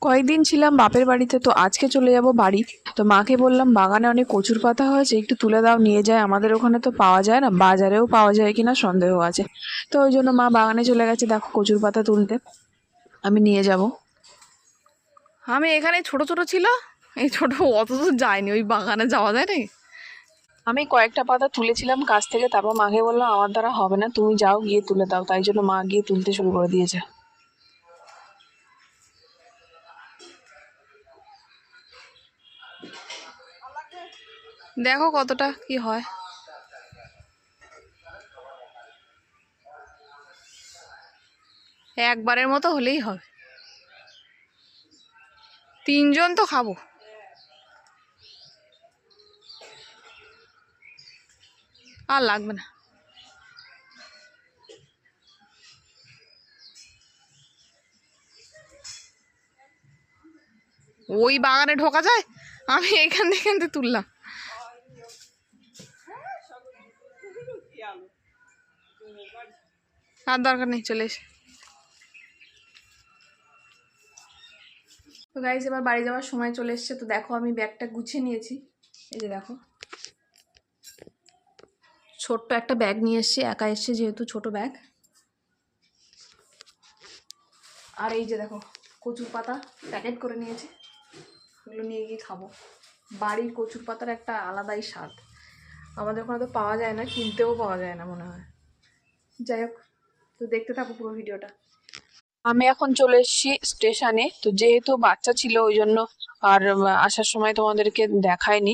কয়েকদিন ছিলাম বাপের বাড়িতে, তো আজকে চলে যাব বাড়ি। তো মাকে বললাম বাগানে অনেক কচুর পাতা হয়েছে, একটু তুলে দাও, নিয়ে যায়। আমাদের ওখানে তো পাওয়া যায় না, বাজারেও পাওয়া যায় কিনা সন্দেহ আছে। তো ওই জন্য মা বাগানে চলে গেছে দেখো কচুর পাতা তুলতে। আমি নিয়ে যাব। আমি এখানে ছোট ছোট ছিল, এই ছোট অত দূর যায়নি, ওই বাগানে যাওয়া যায় নাকি? আমি কয়েকটা পাতা তুলেছিলাম গাছ থেকে, তারপর মাকে বললাম আমার দ্বারা হবে না, তুমি যাও গিয়ে তুলে দাও। তাই জন্য মা গিয়ে তুলতে শুরু করে দিয়েছে। দেখো কতটা কি হয়। একবারের মতো হলেই হবে, 3জন তো খাবো। আর লাগবে না। ওই বাগানে ঢোকা যায়? আমি এখান থেকে তুললাম। আর দরকার নেই, চলে এসে। তো গাইজ এবার বাড়ি যাওয়ার সময় চলে এসছে। তো দেখো আমি ব্যাগটা গুছিয়ে নিয়েছি। এই যে দেখো ছোট্ট একটা ব্যাগ নিয়ে এসছি, একা এসছে যেহেতু ছোট ব্যাগ। আর এই যে দেখো কচুর পাতা প্যাকেট করে নিয়েছি, এগুলো নিয়ে গিয়ে খাবো। বাড়ির কচুর পাতার একটা আলাদাই স্বাদ, আমাদের ওখানে তো পাওয়া যায় না, কিনতেও পাওয়া যায় না মনে হয়। যাই হোক, তো দেখতে থাকো পুরো ভিডিওটা। আমি এখন চলে এসেছি স্টেশনে। তো যেহেতু বাচ্চা ছিল ওই জন্য আর আসার সময় তোমাদেরকে দেখায়নি।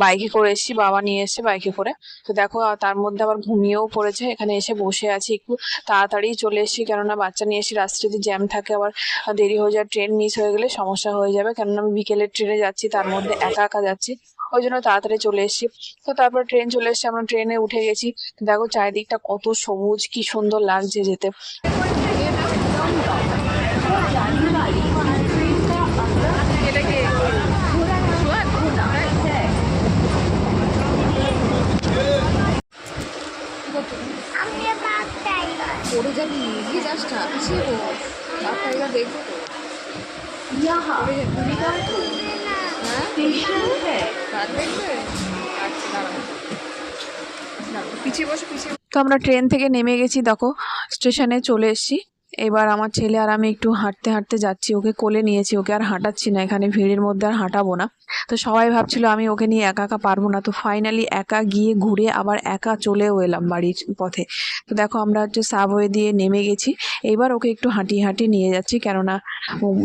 বাইকে করে এসেছি, বাবা নিয়ে এসেছে বাইকে করে। তো দেখো তার মধ্যে আবার ঘুমিয়েও পড়েছে। এখানে এসে বসে আছি, একটু তাড়াতাড়ি চলে এসেছি কেননা বাচ্চা নিয়ে এসে রাস্তায় যদি জ্যাম থাকে আবার দেরি হয়ে যায়, ট্রেন মিস হয়ে গেলে সমস্যা হয়ে যাবে। কেননা আমি বিকেলের ট্রেনে যাচ্ছি, তার মধ্যে একা একা যাচ্ছি, ওই জন্য তাড়াতাড়ি চলে এসেছি। তো তারপর ট্রেন চলে এসেছে, আমরা ট্রেনে উঠে গেছি। দেখো চারিদিকটা কত সবুজ, কি সুন্দর লাগছে যেতে। পড়ে যাবি, এগিয়ে যাস না, পিছিয়ে বস। বাপ টাইগার দেখবো তো। পিছিয়ে বসে, পিছিয়ে। তো আমরা ট্রেন থেকে নেমে গেছি, দেখো স্টেশনে চলে এসেছি। এবার আমার ছেলে আর আমি একটু হাঁটতে হাঁটতে যাচ্ছি, ওকে কোলে নিয়েছি, ওকে আর হাঁটাচ্ছি না, এখানে ভিড়ের মধ্যে আর হাঁটাবো না। তো সবাই ভাবছিল আমি ওকে নিয়ে একা একা পারবো না, তো ফাইনালি একা গিয়ে ঘুরে আবার একা চলেও এলাম বাড়ির পথে। তো দেখো আমরা হচ্ছে সাবওয়ে দিয়ে নেমে গেছি। এবার ওকে একটু হাঁটিয়ে হাঁটিয়ে নিয়ে যাচ্ছি, কেননা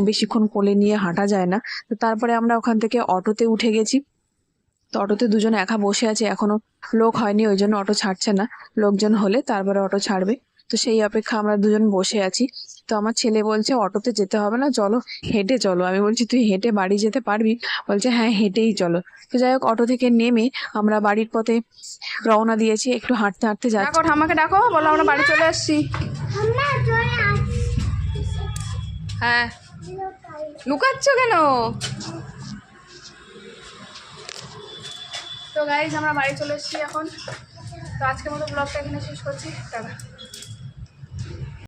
বেশিক্ষণ কোলে নিয়ে হাঁটা যায় না। তো তারপরে আমরা ওখান থেকে অটোতে উঠে গেছি। তো অটোতে দুজন একা বসে আছে, এখনো লোক হয়নি ওই জন্য অটো ছাড়ছে না, লোকজন হলে তারপরে অটো ছাড়বে। তো সেই অপেক্ষা আমরা দুজন বসে আছি। তো আমার ছেলে বলছে অটোতে যেতে হবে না, চলো হেঁটে চলো। আমি বলছি তুই হেঁটে বাড়ি যেতে পারবি? বলছে হ্যাঁ হেঁটেই চলো। তো যাই হোক, অটো থেকে নেমে আমরা বাড়ির পথে রওনা দিয়েছি, একটু হাঁটতে হাঁটতে ডাকো যাচ্ছি। ঠাম্মাকে, ডাকো, বলো আমরা বাড়ি চলে আসছি। হ্যাঁ, লুকাচ্ছ কেন? তো গাইজ আমরা বাড়ি চলে এসেছি এখন। তো আজকের মতো ব্লগটা এখানে শেষ করছি, টাটা।